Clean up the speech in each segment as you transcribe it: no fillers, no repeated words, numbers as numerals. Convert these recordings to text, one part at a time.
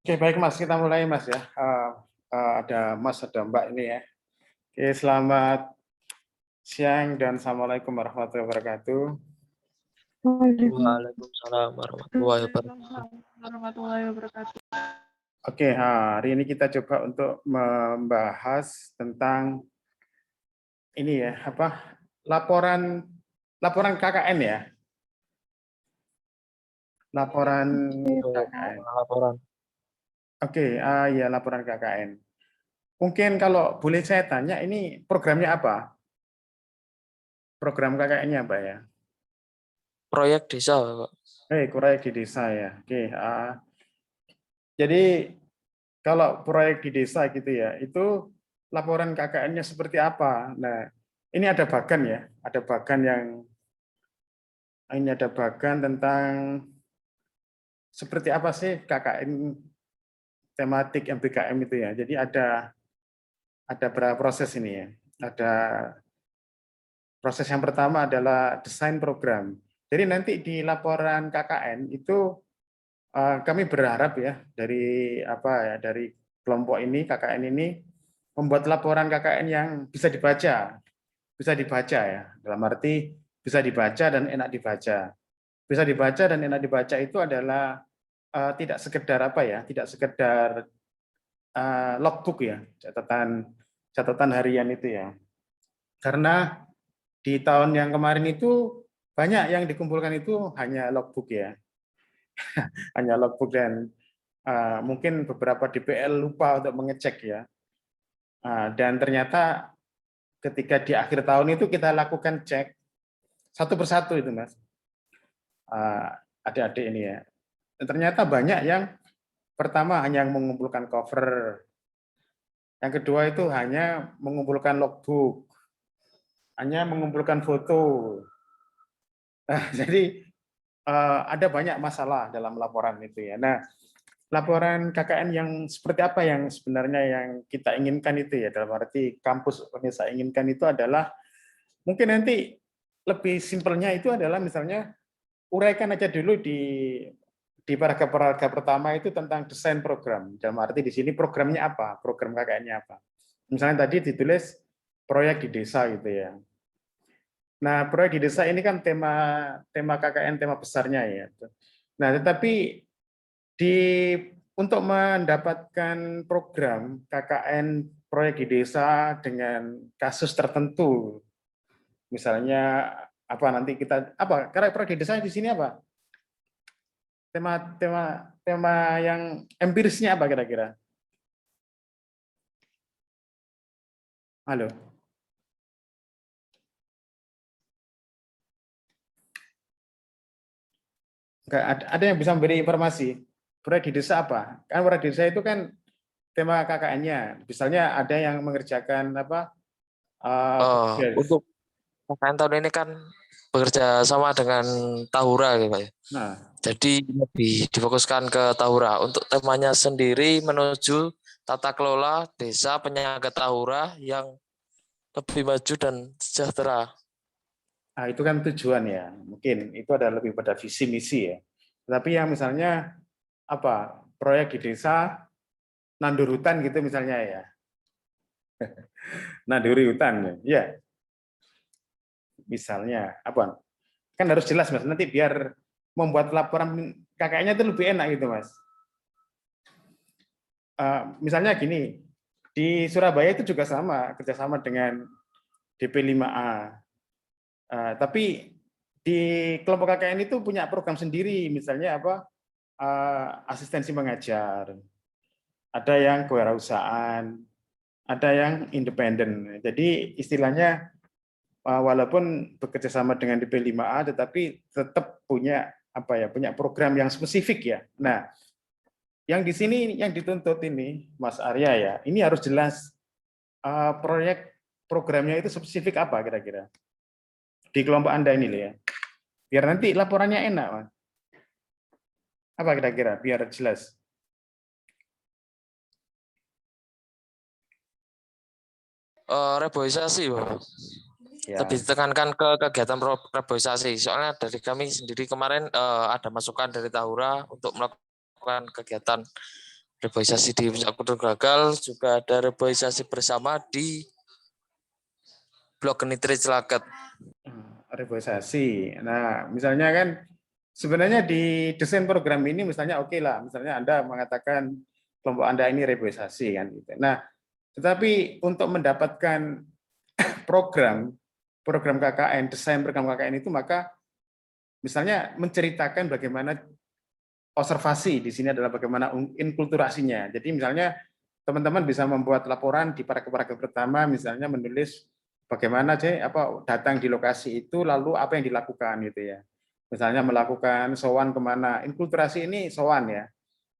Oke, baik Mas, kita mulai Mas ya. Ada Mas, ada Mbak ini ya. Oke, selamat siang dan Assalamualaikum warahmatullahi wabarakatuh. Waalaikumsalam warahmatullahi wabarakatuh. Warahmatullahi wabarakatuh. Oke, hari ini kita coba untuk membahas tentang ini ya, laporan KKN ya. Laporan KKN. Laporan. Oke, ya laporan KKN. Mungkin kalau boleh saya tanya, ini programnya apa? Program KKN-nya apa ya? Proyek desa, Pak. Proyek di desa ya. Oke, jadi kalau proyek di desa gitu ya, itu laporan KKN-nya seperti apa? Nah, ini ada bagan ya, ada bagan tentang seperti apa sih KKN tematik MBKM itu ya. Jadi ada berapa proses ini ya. Ada proses yang pertama adalah desain program. Jadi nanti di laporan KKN itu kami berharap ya dari kelompok ini KKN ini membuat laporan KKN yang bisa dibaca ya, dalam arti bisa dibaca dan enak dibaca. Bisa dibaca dan enak dibaca itu adalah tidak sekedar logbook ya, catatan harian itu ya. Karena di tahun yang kemarin itu banyak yang dikumpulkan itu hanya logbook ya. Hanya logbook dan mungkin beberapa DPL lupa untuk mengecek ya. Dan ternyata ketika di akhir tahun itu kita lakukan cek satu persatu itu Mas. Adik-adik ini ya. Dan ternyata banyak yang pertama hanya mengumpulkan cover. Yang kedua itu hanya mengumpulkan logbook. Hanya mengumpulkan foto. Jadi ada banyak masalah dalam laporan itu ya. Nah, laporan KKN yang seperti apa yang sebenarnya yang kita inginkan itu ya, dalam arti kampus Unesa inginkan itu adalah mungkin nanti lebih simpelnya itu adalah misalnya uraikan aja dulu di paragraf pertama itu tentang desain program. Dalam arti di sini programnya apa, program KKN-nya apa. Misalnya tadi ditulis proyek di desa gitu ya. Nah, proyek di desa ini kan tema KKN, tema besarnya ya. Nah, tetapi untuk mendapatkan program KKN proyek di desa dengan kasus tertentu, misalnya nanti kita karena proyek di desa di sini apa? Tema yang empirisnya apa kira-kira? Halo. Ada yang bisa memberi informasi proyek di desa apa? Kan proyek di desa itu kan tema KKN-nya. Misalnya ada yang mengerjakan untuk KKN tahun ini kan bekerja sama dengan Tahura gitu Pak. Nah, jadi lebih difokuskan ke Tahura. Untuk temanya sendiri menuju tata kelola desa penyangga Tahura yang lebih maju dan sejahtera. Nah, itu kan tujuan ya. Mungkin itu adalah lebih pada visi misi ya. Tapi yang misalnya proyek di desa nandur hutan gitu misalnya ya. Nanduri hutan ya. Misalnya kan harus jelas Mas, nanti biar membuat laporan KKN-nya itu lebih enak gitu Mas. Misalnya gini, di Surabaya itu juga sama, kerjasama dengan DP5A. Tapi di kelompok KKN itu punya program sendiri, misalnya asistensi mengajar, ada yang kewirausahaan, ada yang independen. Jadi istilahnya walaupun bekerja sama dengan DP5A, tetapi tetap punya punya program yang spesifik ya. Nah, yang di sini yang dituntut ini Mas Arya ya, ini harus jelas proyek programnya itu spesifik apa kira-kira di kelompok Anda ini ya, biar nanti laporannya enak Mas. Apa kira-kira biar jelas? Reboisasi Pak. Ya. Lebih ditekankan ke kegiatan reboisasi. Soalnya dari kami sendiri kemarin ada masukan dari Tahura untuk melakukan kegiatan reboisasi di Puncak Gunung Gagal, juga ada reboisasi bersama di Blok Genitri Celaket. Reboisasi. Nah, misalnya kan sebenarnya di desain program ini misalnya oke lah, misalnya Anda mengatakan kelompok Anda ini reboisasi kan gitu. Nah, tetapi untuk mendapatkan program KKN, desain program KKN itu maka misalnya menceritakan bagaimana observasi di sini adalah bagaimana inkulturasinya. Jadi misalnya teman-teman bisa membuat laporan di paragraf pertama, misalnya menulis bagaimana datang di lokasi itu, lalu apa yang dilakukan gitu ya. Misalnya melakukan sowan kemana, inkulturasi ini sowan ya,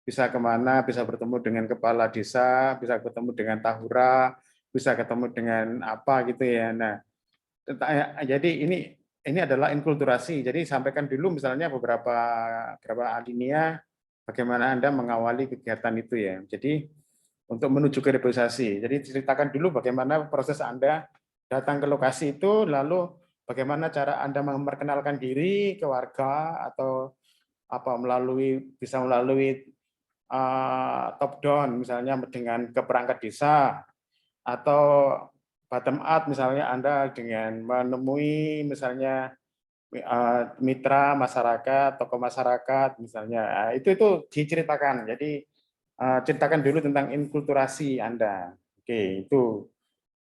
bisa kemana, bisa bertemu dengan kepala desa, bisa bertemu dengan tahura, bisa ketemu dengan apa gitu ya. Nah, jadi ini adalah inkulturasi. Jadi sampaikan dulu misalnya beberapa alinea bagaimana Anda mengawali kegiatan itu ya. Jadi untuk menuju ke reboisasi. Jadi ceritakan dulu bagaimana proses Anda datang ke lokasi itu, lalu bagaimana cara Anda memperkenalkan diri ke warga atau bisa melalui top down misalnya dengan ke perangkat desa, atau bottom up misalnya Anda dengan menemui misalnya mitra masyarakat, tokoh masyarakat misalnya. Nah, itu diceritakan. Jadi ceritakan dulu tentang inkulturasi Anda. Oke, itu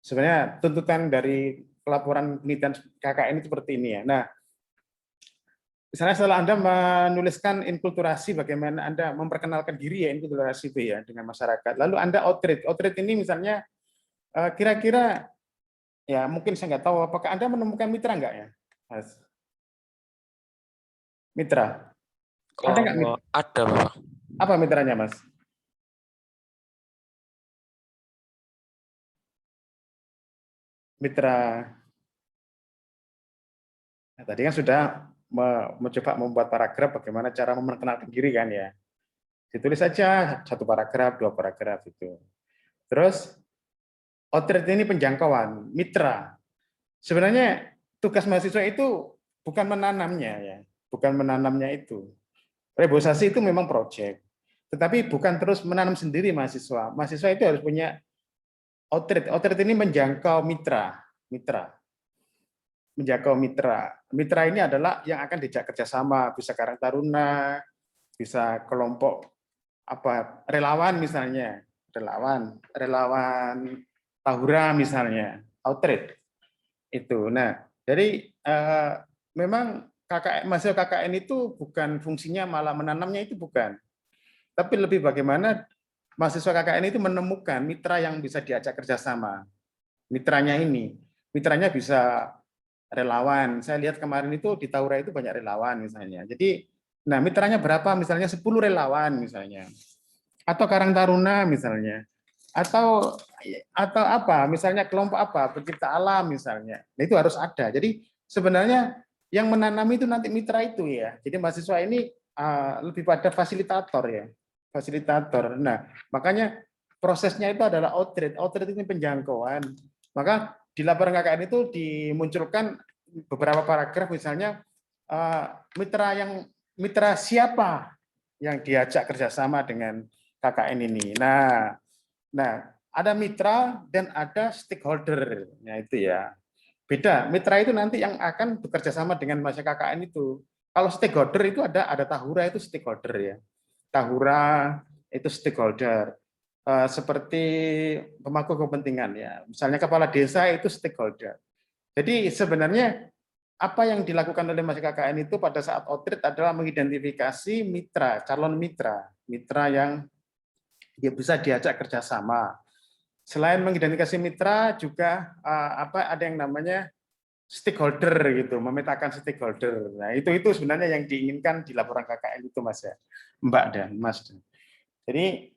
sebenarnya tuntutan dari pelaporan penelitian KKN itu seperti ini ya. Nah, misalnya setelah Anda menuliskan inkulturasi, bagaimana Anda memperkenalkan diri ya, inkulturasi itu ya dengan masyarakat. Lalu Anda outreach. Outreach ini misalnya kira-kira ya mungkin saya nggak tahu apakah Anda menemukan mitra nggak ya, Mas? Mitra. Ada nggak mitra? Ada, Bapak. Apa mitranya, Mas? Mitra. Nah, tadi kan sudah mencoba membuat paragraf bagaimana cara memperkenalkan diri kan ya. Ditulis saja satu paragraf, dua paragraf itu. Terus outreach ini penjangkauan, mitra. Sebenarnya tugas mahasiswa itu bukan menanamnya ya, bukan menanamnya itu. Reboisasi itu memang proyek, tetapi bukan terus menanam sendiri mahasiswa. Mahasiswa itu harus punya outreach. Outreach ini menjangkau mitra. Menjangkau mitra. Mitra ini adalah yang akan diajak kerjasama, bisa Karang Taruna, bisa kelompok relawan misalnya, relawan Tahura misalnya, outreach itu. Nah, jadi memang mahasiswa KKN itu bukan fungsinya malah menanamnya, itu bukan, tapi lebih bagaimana mahasiswa KKN itu menemukan mitra yang bisa diajak kerjasama. Mitranya bisa relawan. Saya lihat kemarin itu di Tahura itu banyak relawan misalnya. Jadi, nah mitranya berapa? Misalnya 10 relawan misalnya. Atau Karang Taruna misalnya. Atau apa? Misalnya kelompok apa? Pencipta alam misalnya. Nah, itu harus ada. Jadi sebenarnya yang menanami itu nanti mitra itu ya. Jadi mahasiswa ini lebih pada fasilitator ya. Fasilitator. Nah, makanya prosesnya itu adalah outreach. Outreach ini penjangkauan. Maka di laporan KKN itu dimunculkan beberapa paragraf misalnya mitra siapa yang diajak kerjasama dengan KKN ini. Nah, ada mitra dan ada stakeholder. Nah, itu ya. Beda. Mitra itu nanti yang akan bekerja sama dengan masyarakat KKN itu. Kalau stakeholder itu ada Tahura itu stakeholder ya. Tahura itu stakeholder. Seperti pemangku kepentingan ya. Misalnya kepala desa itu stakeholder. Jadi sebenarnya apa yang dilakukan oleh masyarakat KKN itu pada saat outreach adalah mengidentifikasi mitra, calon mitra yang dia bisa diajak kerjasama. Selain mengidentifikasi mitra juga ada yang namanya stakeholder gitu, memetakan stakeholder. Nah, itu sebenarnya yang diinginkan di laporan KKN itu, Mas ya. Mbak dan Mas. Jadi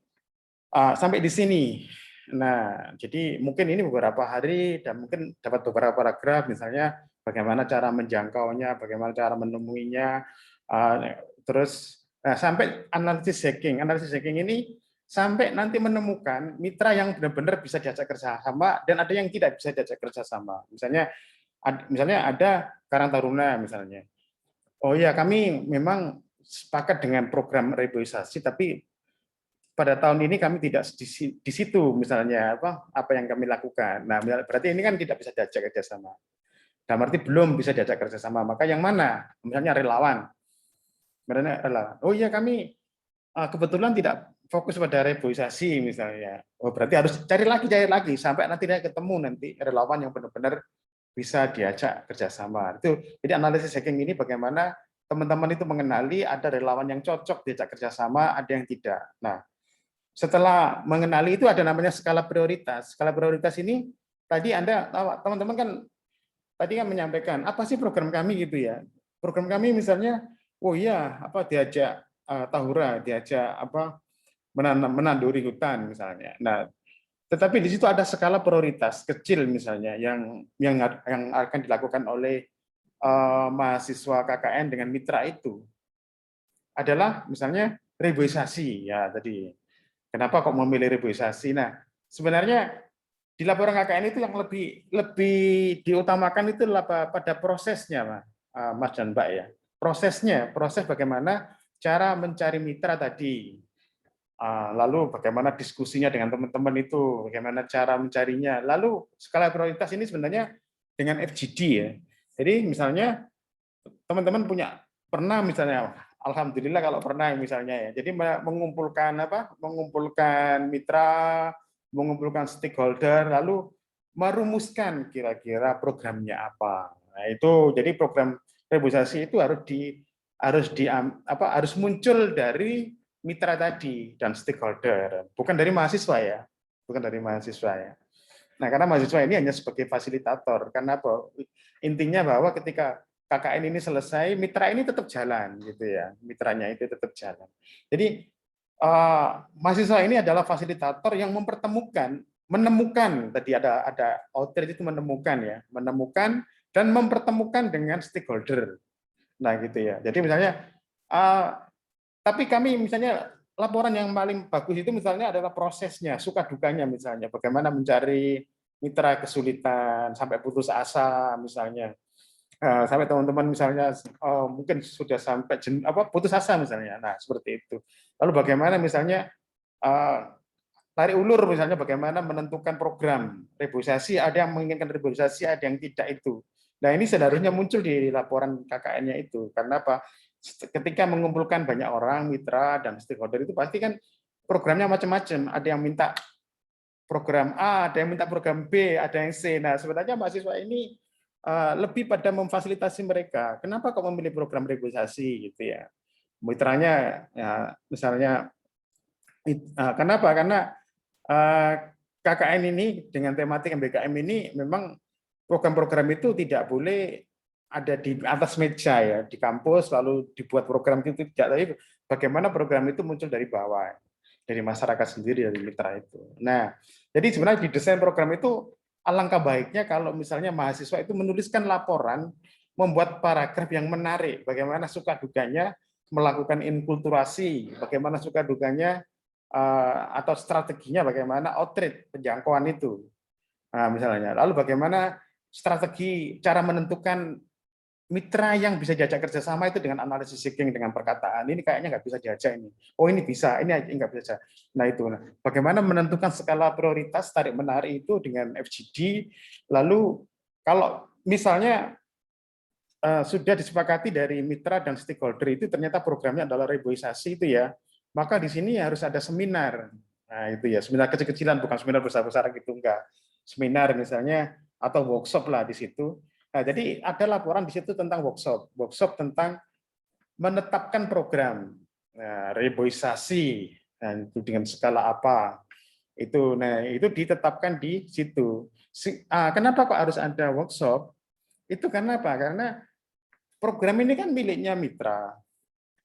sampai di sini. Nah, jadi mungkin ini beberapa hari dan mungkin dapat beberapa paragraf misalnya bagaimana cara menjangkaunya, bagaimana cara menemuinya, terus sampai analisis hacking ini sampai nanti menemukan mitra yang benar-benar bisa diajak kerjasama dan ada yang tidak bisa diajak kerjasama. Misalnya ada Karang Taruna misalnya. Oh ya, kami memang sepakat dengan program reboisasi, tapi pada tahun ini kami tidak di situ misalnya apa yang kami lakukan. Nah, berarti ini kan tidak bisa diajak kerjasama. Dalam arti belum bisa diajak kerjasama. Maka yang mana? Misalnya relawan. Sebenarnya relawan. Oh iya, kami kebetulan tidak fokus pada reboisasi misalnya. Oh, berarti harus cari lagi sampai nanti dia ketemu nanti relawan yang benar-benar bisa diajak kerjasama. Itu jadi analisis hacking ini bagaimana teman-teman itu mengenali ada relawan yang cocok diajak kerjasama, ada yang tidak. Nah, setelah mengenali itu ada namanya skala prioritas. Skala prioritas ini tadi Anda teman-teman kan tadi kan menyampaikan apa sih program kami gitu ya. Program kami misalnya, oh iya diajak tahura, diajak menanduri hutan misalnya. Nah, tetapi di situ ada skala prioritas kecil misalnya yang akan dilakukan oleh mahasiswa KKN dengan mitra itu adalah misalnya reboisasi ya tadi. Kenapa kok memilih reboisasi? Nah, sebenarnya di laporan KKN itu yang lebih diutamakan itu pada prosesnya, Mas dan Mbak ya. Proses bagaimana cara mencari mitra tadi. Lalu bagaimana diskusinya dengan teman-teman itu, bagaimana cara mencarinya. Lalu skala prioritas ini sebenarnya dengan FGD ya. Jadi misalnya teman-teman pernah misalnya, alhamdulillah kalau pernah misalnya ya. Jadi mengumpulkan mitra, mengumpulkan stakeholder, lalu merumuskan kira-kira programnya apa. Nah, itu jadi program reboisasi itu harus muncul dari mitra tadi dan stakeholder, bukan dari mahasiswa ya, bukan dari mahasiswa ya. Nah, karena mahasiswa ini hanya sebagai fasilitator, karena apa? Intinya bahwa ketika KKN ini selesai, mitra ini tetap jalan, gitu ya, mitranya itu tetap jalan. Jadi mahasiswa ini adalah fasilitator yang menemukan tadi ada outreach itu menemukan dan mempertemukan dengan stakeholder. Nah, gitu ya. Jadi misalnya tapi kami misalnya laporan yang paling bagus itu misalnya adalah prosesnya, suka dukanya misalnya, bagaimana mencari mitra kesulitan sampai putus asa misalnya, sampai teman-teman misalnya mungkin sudah sampai putus asa misalnya. Nah, seperti itu. Lalu bagaimana misalnya tarik ulur misalnya bagaimana menentukan program reboisasi, ada yang menginginkan reboisasi, ada yang tidak itu. Nah, ini seharusnya muncul di laporan KKN-nya itu. Karena apa? Ketika mengumpulkan banyak orang, mitra, dan stakeholder itu pasti kan programnya macam-macam. Ada yang minta program A, ada yang minta program B, ada yang C. Nah, sebenarnya mahasiswa ini lebih pada memfasilitasi mereka. Kenapa kok memilih program reboisasi gitu ya? Mitranya ya, misalnya kenapa? Karena KKN ini dengan tematik MBKM ini memang program-program itu tidak boleh ada di atas meja ya di kampus lalu dibuat program itu tidak, tapi bagaimana program itu muncul dari bawah, dari masyarakat sendiri, dari mitra itu. Nah, jadi sebenarnya di desain program itu alangkah baiknya kalau misalnya mahasiswa itu menuliskan laporan, membuat paragraf yang menarik, bagaimana suka dukanya melakukan inkulturasi, bagaimana suka dukanya atau strateginya bagaimana outreach penjangkauan itu. Nah, misalnya, lalu bagaimana strategi cara menentukan mitra yang bisa diajak kerjasama itu dengan analisis hacking, dengan perkataan. Ini kayaknya nggak bisa diajak ini. Oh ini bisa, ini nggak bisa. Nah itu. Nah, bagaimana menentukan skala prioritas tarik menarik itu dengan FGD. Lalu kalau misalnya sudah disepakati dari mitra dan stakeholder itu ternyata programnya adalah reboisasi itu ya, maka di sini harus ada seminar. Nah itu ya, seminar kecil-kecilan, bukan seminar besar-besar gitu, enggak. Seminar misalnya atau workshop lah di situ. Nah, jadi ada laporan di situ tentang workshop tentang menetapkan program reboisasi, dan itu dengan skala apa itu. Nah, itu ditetapkan di situ. Kenapa kok harus ada workshop? Itu karena apa? Karena program ini kan miliknya mitra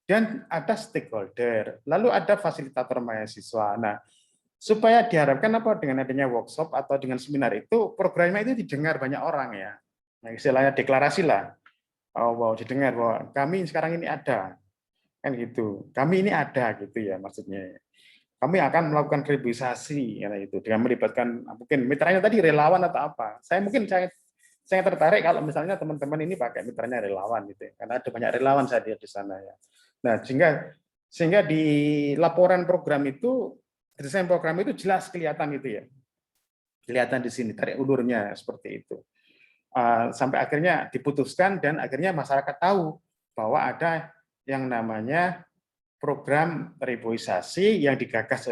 dan ada stakeholder, lalu ada fasilitator mahasiswa. Nah, supaya diharapkan apa dengan adanya workshop atau dengan seminar itu programnya itu didengar banyak orang ya. Nah, istilahnya deklarasi lah. Oh, wow, didengar bahwa kami sekarang ini ada, kan gitu. Kami ini ada gitu ya maksudnya. Kami akan melakukan reboisasi ya, itu dengan melibatkan mungkin mitranya tadi relawan atau apa. Saya tertarik kalau misalnya teman-teman ini pakai mitranya relawan gitu ya. Karena ada banyak relawan saya lihat di sana ya. Nah, sehingga Sehingga di laporan program itu, desain program itu jelas kelihatan itu ya. Kelihatan di sini tarik ulurnya seperti itu. Sampai akhirnya diputuskan dan akhirnya masyarakat tahu bahwa ada yang namanya program reboisasi yang digagas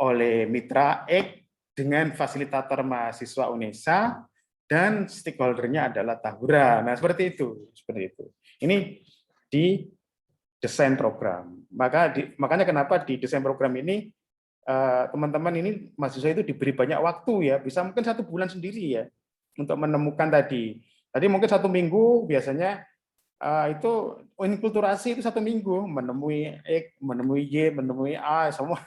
oleh Mitra X dengan fasilitator mahasiswa UNESA dan stakeholdernya adalah Tahura. Nah, seperti itu. Ini di desain program. Makanya kenapa di desain program ini teman-teman ini mahasiswa itu diberi banyak waktu ya, bisa mungkin 1 bulan sendiri ya untuk menemukan tadi mungkin 1 minggu biasanya itu inkulturasi itu 1 minggu menemui X, menemui Y, menemui A, semua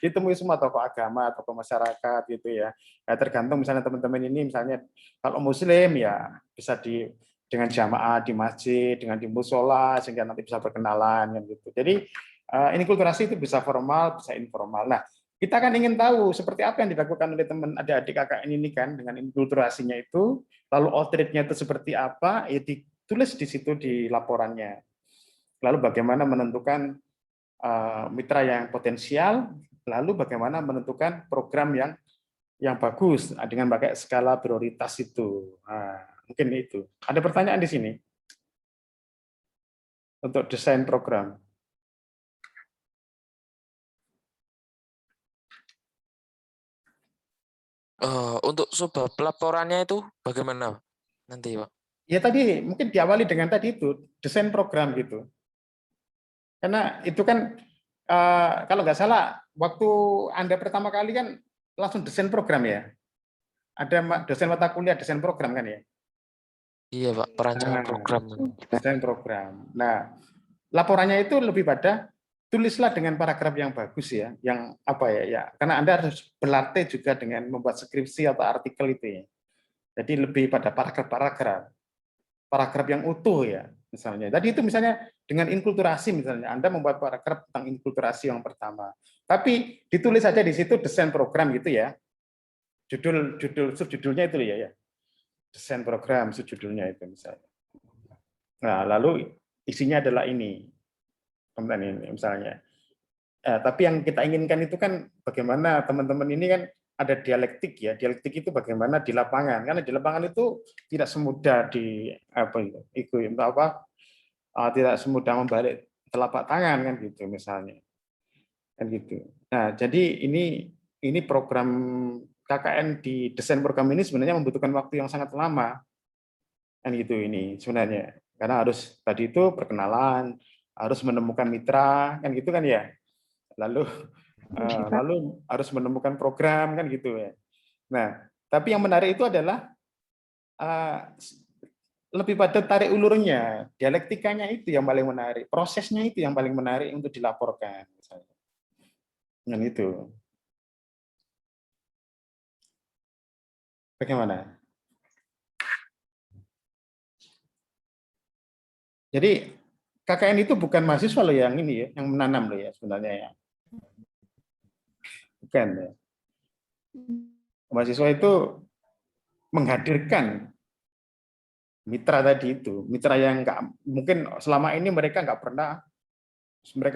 ditemui semua tokoh agama, tokoh masyarakat gitu ya. Tergantung misalnya teman-teman ini misalnya kalau Muslim ya bisa dengan jamaah di masjid, dengan di musola sehingga nanti bisa berkenalan kan gitu. Jadi inkulturasi itu bisa formal, bisa informal. Nah, kita kan ingin tahu seperti apa yang dilakukan oleh teman adik-adik KKN ini kan dengan inkulturasinya itu, lalu outreach-nya itu seperti apa, ya ditulis di situ di laporannya. Lalu bagaimana menentukan mitra yang potensial, lalu bagaimana menentukan program yang bagus dengan pakai skala prioritas itu. Nah, mungkin itu. Ada pertanyaan di sini untuk desain program. Untuk sebab laporannya itu bagaimana nanti, Pak? Ya tadi mungkin diawali dengan tadi itu desain program gitu. Karena itu kan kalau nggak salah waktu Anda pertama kali kan langsung desain program ya. Ada dosen mata kuliah desain program kan ya. Iya, Pak, perancangan Nah, program. desain program. Nah, laporannya itu lebih pada tulislah dengan paragraf yang bagus ya, yang apa ya, karena Anda harus berlatih juga dengan membuat skripsi atau artikel itu ya. Jadi lebih pada paragraf yang utuh ya, misalnya. Tadi itu misalnya dengan inkulturasi misalnya, Anda membuat paragraf tentang inkulturasi yang pertama. Tapi ditulis saja di situ desain program gitu ya. Subjudulnya itu ya, desain program subjudulnya itu misalnya. Nah, lalu isinya adalah ini, konten ini misalnya. Tapi yang kita inginkan itu kan bagaimana teman-teman ini kan ada dialektik ya. Dialektik itu bagaimana di lapangan. Karena di lapangan itu tidak semudah tidak semudah membalik telapak tangan kan gitu misalnya. Kan gitu. Nah, jadi ini program KKN di desain program ini sebenarnya membutuhkan waktu yang sangat lama. Kan gitu ini sebenarnya. Karena harus tadi itu perkenalan, harus menemukan mitra, kan gitu kan ya. Lalu harus menemukan program kan gitu ya. Nah, tapi yang menarik itu adalah lebih pada tarik ulurnya, dialektikanya itu yang paling menarik, prosesnya itu yang paling menarik untuk dilaporkan. Dengan itu. Bagaimana? Jadi KKN itu bukan mahasiswa loh yang ini ya, yang menanam loh ya sebenarnya ya. Bukan ya. Mahasiswa itu menghadirkan mitra tadi itu, mitra yang mungkin selama ini mereka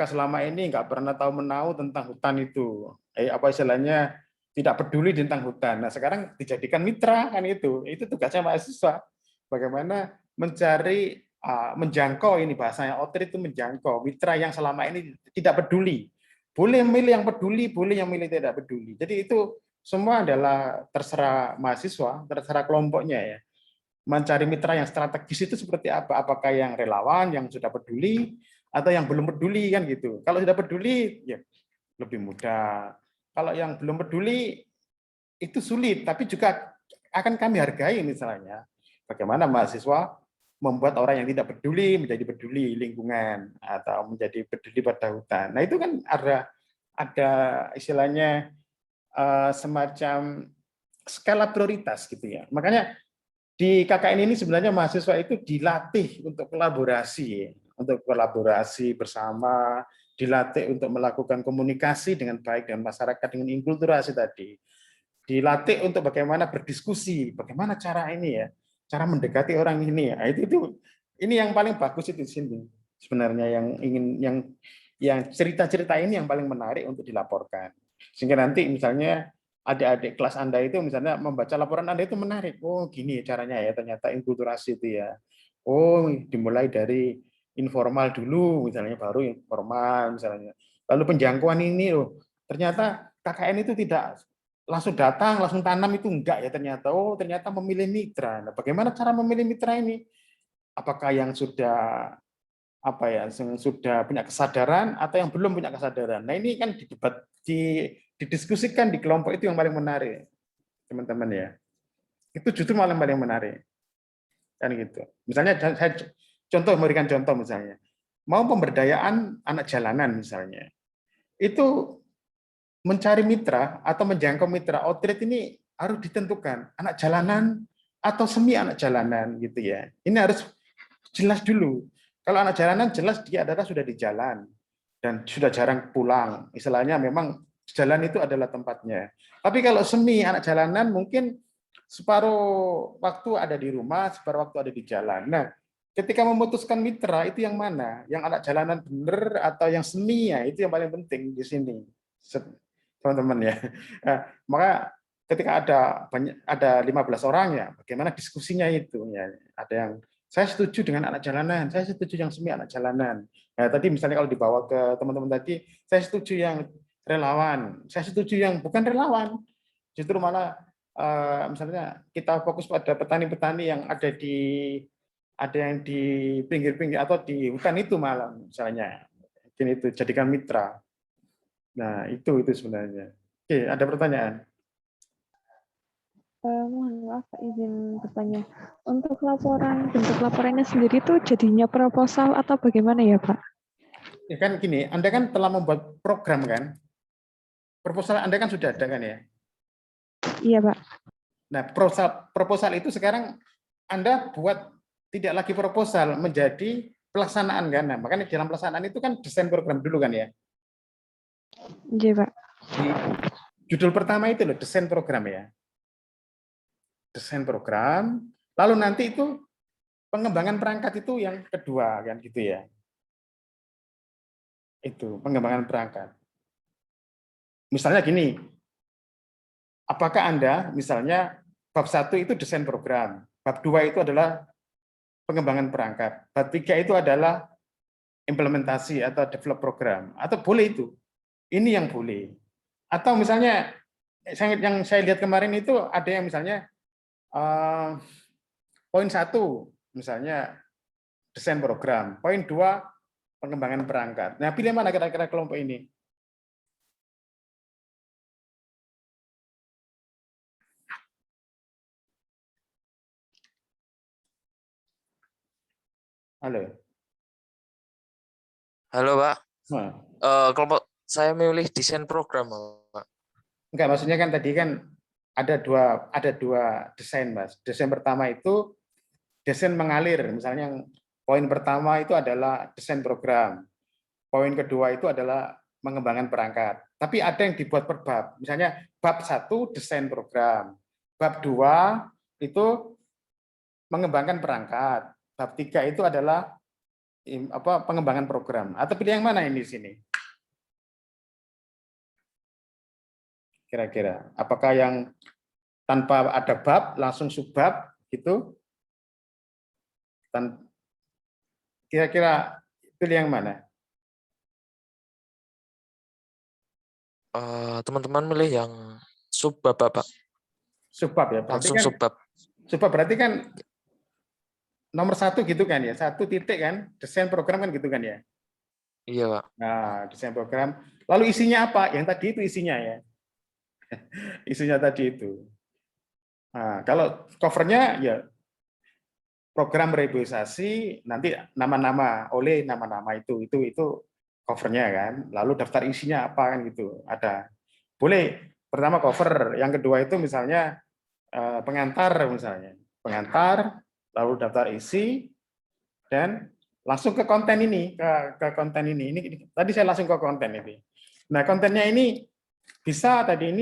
selama ini nggak pernah tahu menau tentang hutan itu, apa istilahnya tidak peduli tentang hutan. Nah sekarang dijadikan mitra kan itu tugasnya mahasiswa. Bagaimana mencari menjangkau ini bahasanya outreach itu menjangkau mitra yang selama ini tidak peduli. Boleh milih yang peduli, boleh yang milih tidak peduli. Jadi itu semua adalah terserah mahasiswa, terserah kelompoknya ya. Mencari mitra yang strategis itu seperti apa? Apakah yang relawan, yang sudah peduli, atau yang belum peduli kan gitu. Kalau sudah peduli ya lebih mudah. Kalau yang belum peduli itu sulit, tapi juga akan kami hargai misalnya bagaimana mahasiswa membuat orang yang tidak peduli menjadi peduli lingkungan atau menjadi peduli pada hutan. Nah itu kan ada istilahnya semacam skala prioritas gitu ya. Makanya di KKN ini sebenarnya mahasiswa itu dilatih untuk kolaborasi bersama, dilatih untuk melakukan komunikasi dengan baik dengan masyarakat dengan inkulturasi tadi. Dilatih untuk bagaimana berdiskusi, bagaimana cara ini ya, cara mendekati orang ini ya. Ini yang paling bagus itu di sini sebenarnya yang yang cerita-cerita ini yang paling menarik untuk dilaporkan. Sehingga nanti misalnya adik-adik kelas Anda itu misalnya membaca laporan Anda itu menarik. Oh, gini caranya ya, ternyata inkulturasi itu ya. Oh, dimulai dari informal dulu misalnya, baru informal misalnya. Lalu penjangkauan ini loh, ternyata KKN itu tidak langsung datang, langsung tanam itu enggak ya ternyata. Oh, ternyata memilih mitra. Nah, bagaimana cara memilih mitra ini? Apakah yang sudah yang sudah punya kesadaran atau yang belum punya kesadaran? Nah, ini kan didiskusikan di kelompok itu yang paling menarik, teman-teman ya. Itu justru malah paling menarik. Kan gitu. Misalnya saya memberikan contoh misalnya. Mau pemberdayaan anak jalanan misalnya. Itu mencari mitra atau menjangkau mitra outlet ini harus ditentukan anak jalanan atau semi anak jalanan gitu ya. Ini harus jelas dulu. Kalau anak jalanan jelas dia adalah sudah di jalan dan sudah jarang pulang. Istilahnya memang jalan itu adalah tempatnya. Tapi kalau semi anak jalanan mungkin separuh waktu ada di rumah, separuh waktu ada di jalan. Nah, ketika memutuskan mitra itu yang mana? Yang anak jalanan benar atau yang semi ya, itu yang paling penting di sini. Teman-teman ya. Nah, maka ketika ada 15 orang ya, bagaimana diskusinya itu ya. Ada yang saya setuju dengan anak jalanan, saya setuju yang semi anak jalanan. Nah, tadi misalnya kalau dibawa ke teman-teman tadi, saya setuju yang relawan, saya setuju yang bukan relawan. Justru malah misalnya kita fokus pada petani-petani yang ada yang di pinggir-pinggir atau di hutan itu malah misalnya. Mungkin itu jadikan mitra. Nah, itu sebenarnya. Oke, ada pertanyaan? Mohon maaf, Pak, izin bertanya. Untuk bentuk laporannya sendiri tuh jadinya proposal atau bagaimana ya, Pak? Ya kan gini, Anda kan telah membuat program kan? Proposal Anda kan sudah ada kan ya? Iya, Pak. Nah, proposal itu sekarang Anda buat tidak lagi proposal, menjadi pelaksanaan kan? Nah, makanya dalam pelaksanaan itu kan desain program dulu kan ya? Iya, Pak. Di judul pertama itu loh, desain program ya. Desain program, lalu nanti itu pengembangan perangkat itu yang kedua kan gitu ya. Itu pengembangan perangkat. Misalnya gini, apakah Anda misalnya bab 1 itu desain program, bab 2 itu adalah pengembangan perangkat, bab 3 itu adalah implementasi atau develop program, atau boleh itu. Ini yang boleh. Atau misalnya yang saya lihat kemarin itu ada yang misalnya poin 1 misalnya desain program, poin 2 pengembangan perangkat. Nah, pilih mana kira-kira kelompok ini? Halo. Halo, Pak. Nah, Kelompok saya memilih desain program, Pak. enggak, maksudnya kan tadi kan ada dua desain, Mas. Desain pertama itu desain mengalir, misalnya yang poin pertama itu adalah desain program. Poin kedua itu adalah mengembangkan perangkat. Tapi ada yang dibuat per bab. Misalnya bab 1 desain program. Bab 2 itu mengembangkan perangkat. Bab 3 itu adalah pengembangan program. Atau pilih yang mana ini di sini? Kira-kira. Apakah yang tanpa ada bab, langsung subbab gitu? Kira-kira pilih yang mana? Teman-teman milih yang subbab, Pak. Subbab ya. Berarti Langsung kan subbab. subbab berarti kan nomor 1 gitu kan ya. 1 titik kan, desain program kan gitu kan ya. Iya, Pak. Nah, desain program. Lalu isinya apa? Yang tadi itu isinya ya. Isinya tadi itu. Nah, kalau covernya ya program reboisasi, nanti nama-nama oleh nama-nama itu covernya kan. Lalu daftar isinya apa kan gitu. Ada. Boleh pertama cover, yang kedua itu misalnya pengantar misalnya. Pengantar, lalu daftar isi, dan langsung ke konten ini, ke konten ini. Ini tadi saya langsung ke konten ini. Nah, kontennya ini bisa tadi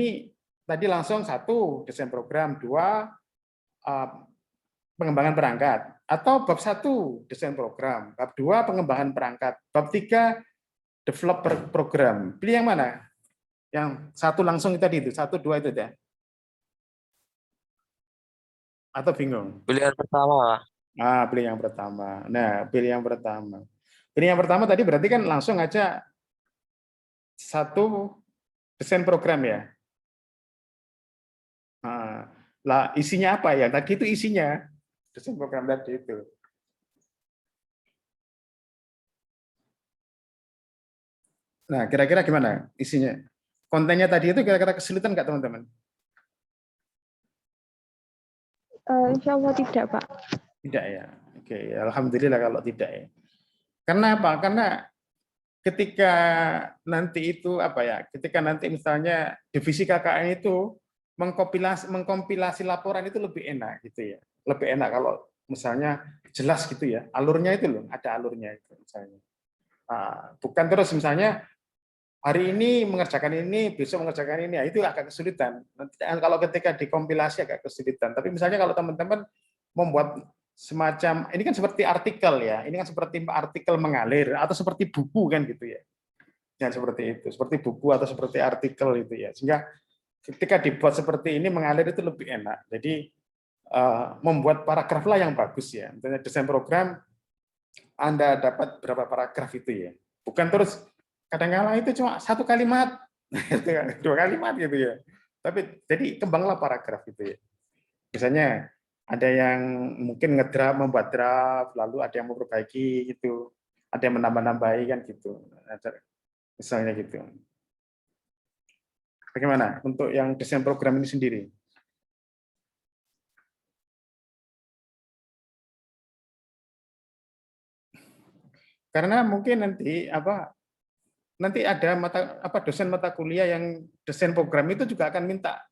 langsung 1 desain program, 2 pengembangan perangkat, atau bab 1 desain program, bab 2 pengembangan perangkat, bab 3 develop program. Pilih yang mana? Yang satu langsung tadi itu, 1, 2 itu ya? Atau bingung? Pilihan pertama, Pak. Pilih yang pertama. Nah, pilih yang pertama. Pilih yang pertama tadi berarti kan langsung aja satu desain program ya. Lah isinya apa ya? Tadi itu isinya desain program tadi itu. Nah, kira-kira gimana isinya? Kontennya tadi itu kira-kira kesulitan nggak teman-teman? Insya Allah tidak, Pak. Tidak ya. Oke, alhamdulillah kalau tidak ya. Karena apa? Karena ketika nanti itu apa ya? Ketika nanti misalnya divisi KKN itu mengkompilasi laporan itu lebih enak gitu ya. Lebih enak kalau misalnya jelas gitu ya. Alurnya itu loh, ada alurnya itu misalnya. Bukan terus misalnya hari ini mengerjakan ini, besok mengerjakan ini, ya itu agak kesulitan. Kalau ketika dikompilasi agak kesulitan. Tapi misalnya kalau teman-teman membuat semacam, ini kan seperti artikel ya, ini kan seperti artikel mengalir, atau seperti buku kan gitu ya. Jangan seperti itu, seperti buku atau seperti artikel itu ya. Sehingga ketika dibuat seperti ini mengalir itu lebih enak. Jadi membuat paragraf lah yang bagus ya. Misalnya desain program, Anda dapat berapa paragraf itu ya. Bukan terus kadang-kala itu cuma 1 kalimat, 2 kalimat gitu ya. Tapi jadi kembanglah paragraf itu ya. Misalnya ada yang mungkin membuat draft, lalu ada yang memperbaiki gitu, ada yang menambah-nambahi kan gitu. Misalnya gitu. Bagaimana untuk yang desain program ini sendiri? Karena mungkin nanti ada dosen mata kuliah yang desain program itu juga akan minta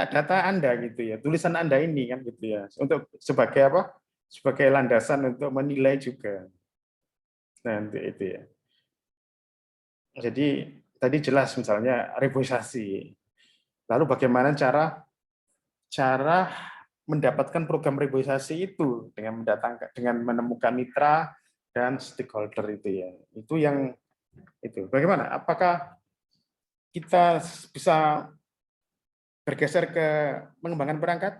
data Anda gitu ya, tulisan Anda ini kan gitu ya, untuk sebagai landasan untuk menilai juga. Nanti itu ya. Jadi tadi jelas misalnya reboisasi. Lalu bagaimana cara mendapatkan program reboisasi itu dengan menemukan mitra dan stakeholder itu ya. Itu yang itu. Bagaimana? Apakah kita bisa bergeser ke pengembangan perangkat?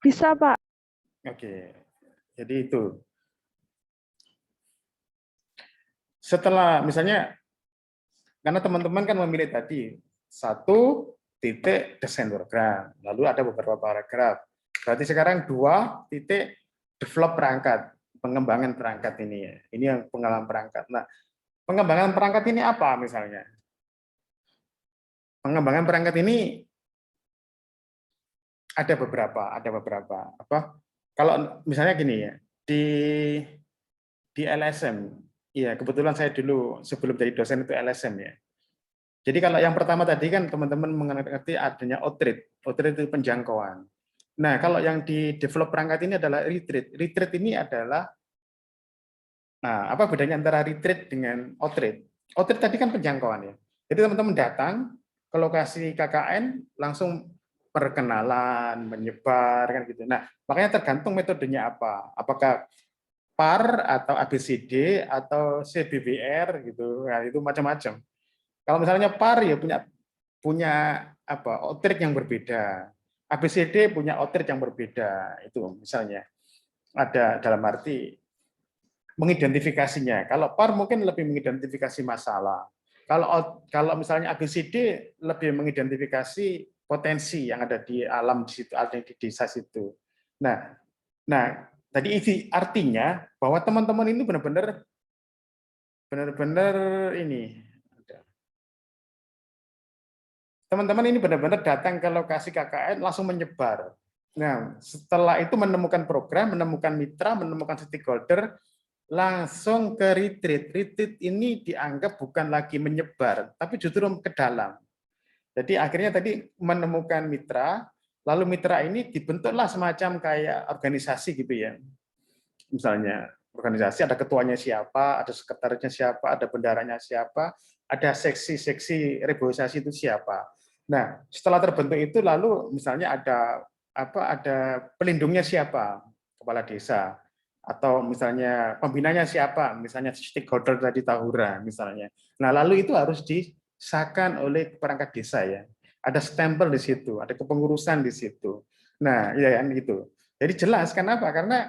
Bisa, Pak. Oke. Jadi itu. Setelah misalnya karena teman-teman kan memilih tadi 1 titik desain program, lalu ada beberapa paragraf. Berarti sekarang 2 titik develop perangkat, pengembangan perangkat ini ya. Ini yang pengalaman perangkat. Nah, pengembangan perangkat ini apa misalnya? Pengembangan perangkat ini ada beberapa. Kalau misalnya gini ya, di LSM, iya kebetulan saya dulu sebelum jadi dosen itu LSM ya. Jadi kalau yang pertama tadi kan teman-teman mengerti adanya outreach itu penjangkauan. Nah, kalau yang di develop perangkat ini adalah retreat. Retreat ini adalah, nah apa bedanya antara retreat dengan outreach? Outreach tadi kan penjangkauan ya. Jadi teman-teman datang ke lokasi KKN langsung perkenalan, menyebar kan gitu. Nah, makanya tergantung metodenya apa. Apakah PAR atau ABCD atau CBBR gitu. Nah, itu macam-macam. Kalau misalnya PAR ya punya outreach yang berbeda. ABCD punya outreach yang berbeda. Itu misalnya ada dalam arti mengidentifikasinya. Kalau PAR mungkin lebih mengidentifikasi masalah. Kalau misalnya ABCD lebih mengidentifikasi potensi yang ada di alam di situ, ada di desa situ. Nah, tadi artinya bahwa teman-teman ini benar-benar ini. Teman-teman ini benar-benar datang ke lokasi KKN langsung menyebar. Nah, setelah itu menemukan program, menemukan mitra, menemukan stakeholder, langsung ke retreat. Retreat ini dianggap bukan lagi menyebar, tapi justru ke dalam. Jadi akhirnya tadi menemukan mitra, lalu mitra ini dibentuklah semacam kayak organisasi gitu ya. Misalnya organisasi ada ketuanya siapa, ada sekretarisnya siapa, ada bendaranya siapa, ada seksi-seksi reboisasi itu siapa. Nah, setelah terbentuk itu lalu misalnya ada ada pelindungnya siapa, kepala desa, atau misalnya pembinanya siapa, misalnya stakeholder tadi Tahura misalnya. Nah, lalu itu harus disahkan oleh perangkat desa ya. Ada stempel di situ, ada kepengurusan di situ. Nah, ya kan gitu. Jadi jelas kenapa? Karena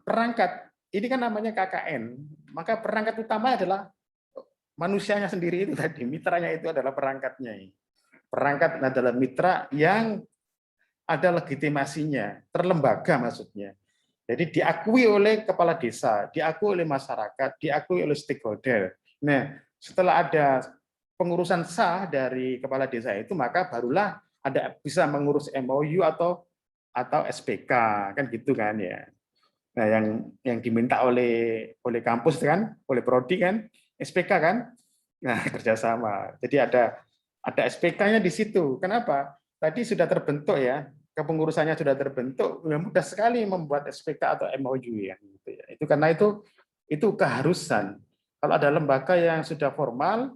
perangkat ini kan namanya KKN, maka perangkat utama adalah manusianya sendiri itu tadi, mitranya itu adalah perangkatnya. Perangkat adalah mitra yang ada legitimasinya, terlembaga maksudnya. Jadi diakui oleh kepala desa, diakui oleh masyarakat, diakui oleh stakeholder. Nah, setelah ada pengurusan sah dari kepala desa itu, maka barulah ada bisa mengurus MOU atau SPK, kan gitu kan ya. Nah, yang diminta oleh kampus kan, oleh prodi kan, SPK kan. Nah, kerjasama. Jadi ada SPK-nya di situ. Kenapa? Tadi sudah terbentuk ya, kepengurusannya sudah terbentuk, ya mudah sekali membuat SPK atau MOU ya. Gitu ya. Itu karena itu keharusan. Kalau ada lembaga yang sudah formal,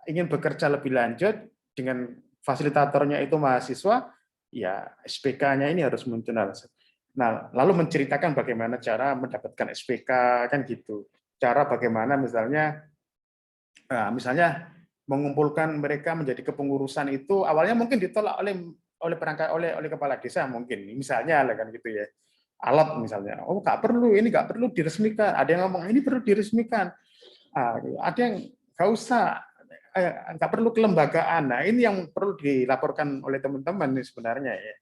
ingin bekerja lebih lanjut dengan fasilitatornya itu mahasiswa, ya SPK-nya ini harus muncul. Nah, lalu menceritakan bagaimana cara mendapatkan SPK kan gitu. Cara bagaimana misalnya mengumpulkan mereka menjadi kepengurusan itu awalnya mungkin ditolak oleh kepala desa mungkin misalnya kan gitu ya. Alat misalnya, oh nggak perlu diresmikan. Ada yang ngomong ini perlu diresmikan. Ada yang nggak usah, nggak perlu kelembagaan. Nah, ini yang perlu dilaporkan oleh teman-teman sebenarnya ya.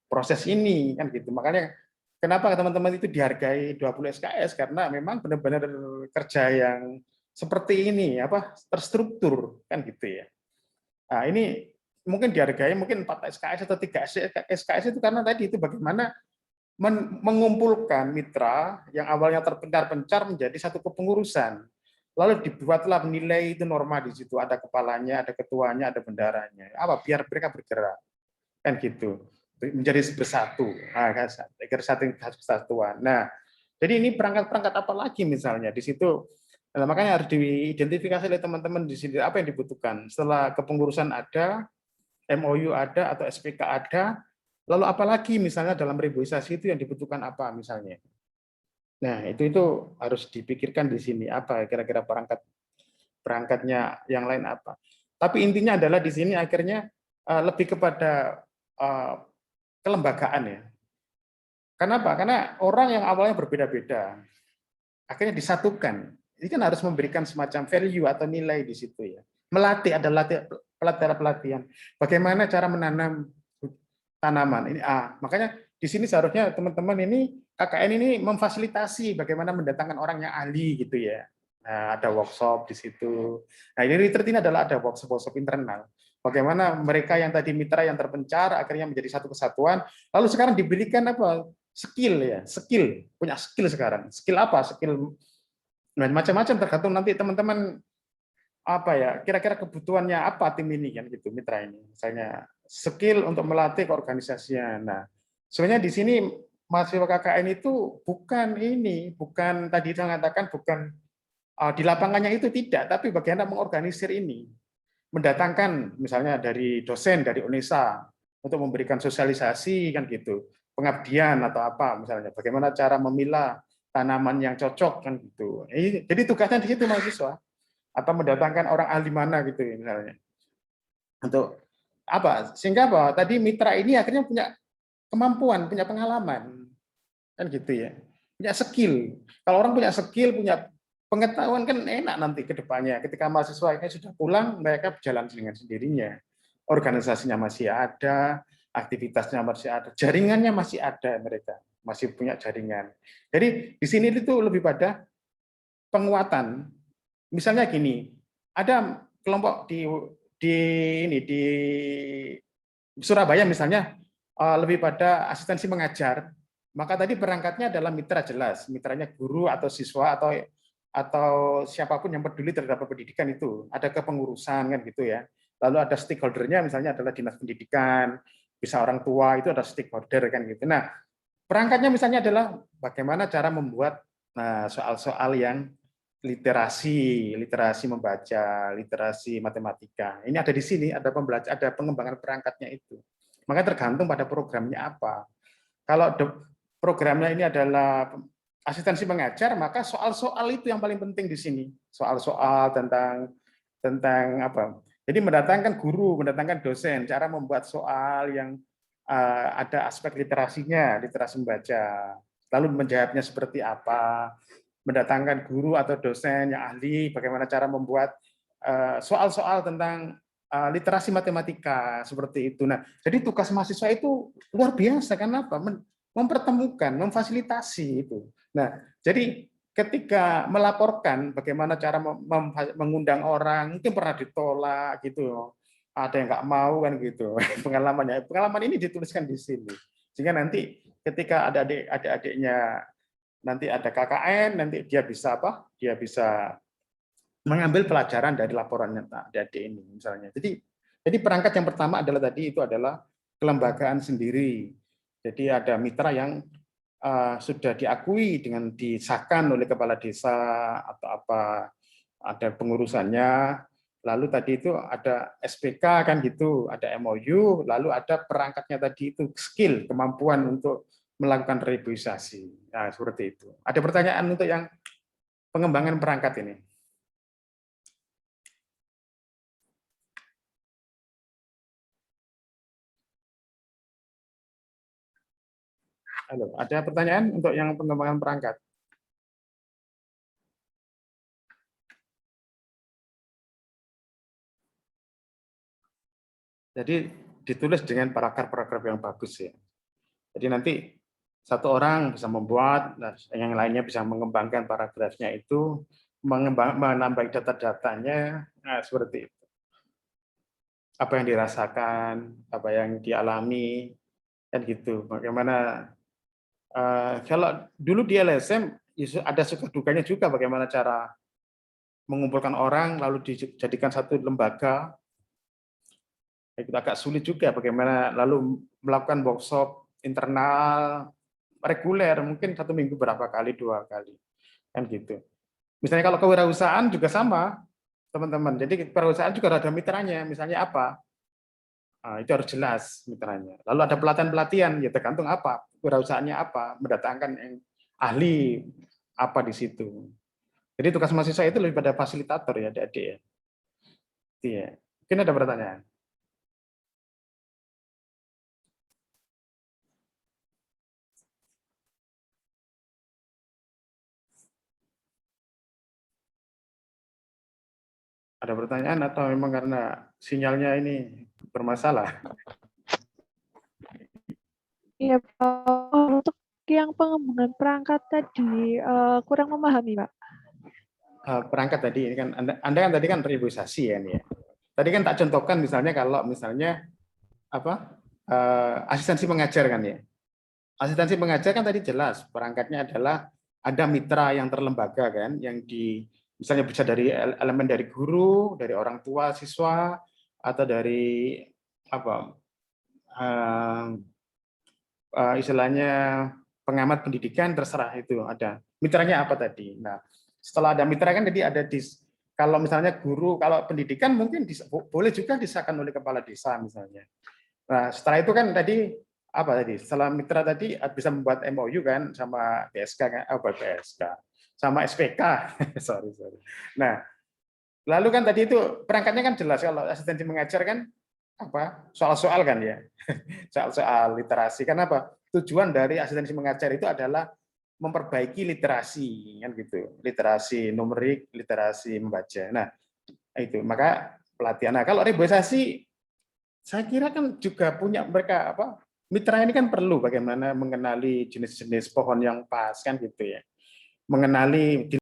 Proses ini kan gitu. Makanya kenapa teman-teman itu dihargai 20 SKS karena memang benar-benar kerja yang seperti ini terstruktur kan gitu ya. Nah, ini mungkin dihargai mungkin 4 SKS atau 3 SKS itu karena tadi itu bagaimana mengumpulkan mitra yang awalnya terpencar-pencar menjadi satu kepengurusan. Lalu dibuatlah nilai itu norma di situ, ada kepalanya, ada ketuanya, ada bendaranya. Biar mereka bergerak. Kan gitu. Menjadi bersatu. Satu kesatuan. Nah, jadi ini perangkat-perangkat apa lagi misalnya di situ. Nah, makanya harus diidentifikasi oleh teman-teman di sini apa yang dibutuhkan. Setelah kepengurusan ada, MOU ada atau SPK ada, lalu apalagi misalnya dalam reboisasi itu yang dibutuhkan apa misalnya. Nah, itu harus dipikirkan di sini apa kira-kira perangkatnya yang lain apa. Tapi intinya adalah di sini akhirnya lebih kepada kelembagaan ya. Kenapa? Karena orang yang awalnya berbeda-beda akhirnya disatukan. Ini kan harus memberikan semacam value atau nilai di situ ya. Melatih ada pelatihan. Bagaimana cara menanam tanaman ini makanya di sini seharusnya teman-teman ini KKN ini memfasilitasi bagaimana mendatangkan orang yang ahli gitu ya. Nah, ada workshop di situ. Nah, ini retreat ini adalah ada workshop internal. Bagaimana mereka yang tadi mitra yang terpencar akhirnya menjadi satu kesatuan. Lalu sekarang diberikan apa? Skill, punya skill sekarang. Skill apa? Skill macam-macam tergantung nanti teman-teman kira-kira kebutuhannya apa tim ini kan gitu mitra ini. Misalnya skill untuk melatih keorganisasian. Nah, sebenarnya di sini mahasiswa KKN itu bukan tadi saya katakan bukan di lapangannya itu tidak, tapi bagaimana mengorganisir ini. Mendatangkan misalnya dari dosen dari UNESA untuk memberikan sosialisasi kan gitu. Pengabdian atau apa misalnya. Bagaimana cara memilah tanaman yang cocok kan gitu. Jadi tugasnya di situ mahasiswa atau mendatangkan orang ahli mana gitu misalnya. Untuk sehingga tadi mitra ini akhirnya punya kemampuan, punya pengalaman. Kan gitu ya. Punya skill. Kalau orang punya skill, punya pengetahuan kan enak nanti ke depannya. Ketika mahasiswa ini sudah pulang, mereka berjalan dengan sendirinya. Organisasinya masih ada, aktivitasnya masih ada, jaringannya masih ada mereka. Masih punya jaringan. Jadi di sini itu lebih pada penguatan. Misalnya gini, ada kelompok di Surabaya misalnya lebih pada asistensi mengajar, maka tadi perangkatnya adalah mitra jelas, mitranya guru atau siswa atau siapapun yang peduli terhadap pendidikan itu, ada kepengurusan kan gitu ya. Lalu ada stakeholdernya misalnya adalah dinas pendidikan, bisa orang tua itu ada stakeholder kan gitu. Nah, perangkatnya misalnya adalah bagaimana cara membuat soal-soal yang literasi membaca, literasi matematika. Ini ada di sini, ada pengembangan perangkatnya itu. Maka tergantung pada programnya apa. Kalau programnya ini adalah asistensi mengajar, maka soal-soal itu yang paling penting di sini. Soal-soal tentang apa? Jadi mendatangkan guru, mendatangkan dosen, cara membuat soal yang ada aspek literasinya, literasi membaca. Lalu menjawabnya seperti apa? Mendatangkan guru atau dosen yang ahli, bagaimana cara membuat soal-soal tentang literasi matematika seperti itu. Nah, jadi tugas mahasiswa itu luar biasa, kenapa? Mempertemukan, memfasilitasi itu. Nah, jadi ketika melaporkan bagaimana cara mengundang orang, mungkin pernah ditolak gitu, ada yang nggak mau kan gitu. Pengalaman ini dituliskan di sini, sehingga nanti ketika ada adik-adiknya nanti ada KKN, nanti dia bisa apa? Dia bisa mengambil pelajaran dari laporannya adik-adik ini misalnya. Jadi perangkat yang pertama adalah tadi itu adalah kelembagaan sendiri. Jadi ada mitra yang sudah diakui dengan disahkan oleh kepala desa atau apa, ada pengurusannya, lalu tadi itu ada SPK kan gitu, ada MOU, lalu ada perangkatnya tadi itu skill, kemampuan untuk melakukan reboisasi. Nah, seperti itu. Ada pertanyaan untuk yang pengembangan perangkat ini? Halo, ada pertanyaan untuk yang pengembangan perangkat? Jadi ditulis dengan paragraf-paragraf yang bagus ya. Jadi nanti satu orang bisa membuat, yang lainnya bisa mengembangkan paragrafnya itu, menambah data-datanya, nah, seperti itu. Apa yang dirasakan, apa yang dialami, dan gitu. Bagaimana kalau dulu di LSM ada suka dukanya juga, bagaimana cara mengumpulkan orang lalu dijadikan satu lembaga. Itu agak sulit juga bagaimana lalu melakukan workshop internal reguler, mungkin 1 minggu berapa kali, 2 kali, kan gitu. Misalnya kalau kewirausahaan juga sama, teman-teman. Jadi kewirausahaan juga ada mitranya, misalnya apa? Nah, itu harus jelas mitranya. Lalu ada pelatihan-pelatihan, ya tergantung apa, kewirausahaannya apa, mendatangkan yang ahli apa di situ. Jadi tugas mahasiswa itu lebih pada fasilitator ya, adik-adik ya. Iya. Mungkin ada pertanyaan. Ada pertanyaan atau memang karena sinyalnya ini bermasalah? Iya, Pak. Untuk yang pengembangan perangkat tadi kurang memahami, Pak. Perangkat tadi ini kan Anda kan tadi kan reboisasi ya ini ya. Tadi kan tak contohkan misalnya kalau misalnya apa asistensi mengajar kan ya. Asistensi mengajar kan tadi jelas perangkatnya adalah ada mitra yang terlembaga kan, yang misalnya bisa dari elemen dari guru, dari orang tua siswa, atau dari apa istilahnya pengamat pendidikan, terserah itu ada mitranya apa tadi. Nah, setelah ada mitra kan jadi ada kalau misalnya guru, kalau pendidikan mungkin boleh juga disahkan oleh kepala desa misalnya. Nah, setelah itu kan tadi apa tadi? Setelah mitra tadi bisa membuat MOU kan sama PSK kan, PSK sama SPK. sorry. Nah, lalu kan tadi itu perangkatnya kan jelas, kalau asistensi mengajar kan apa? Soal-soal kan ya. Soal-soal literasi. Kenapa? Tujuan dari asistensi mengajar itu adalah memperbaiki literasi kan gitu. Literasi numerik, literasi membaca. Nah, itu. Maka pelatihan. Nah, kalau reboisasi saya kira kan juga punya mereka apa? Mitra ini kan perlu bagaimana mengenali jenis-jenis pohon yang pas kan gitu ya. Mengenali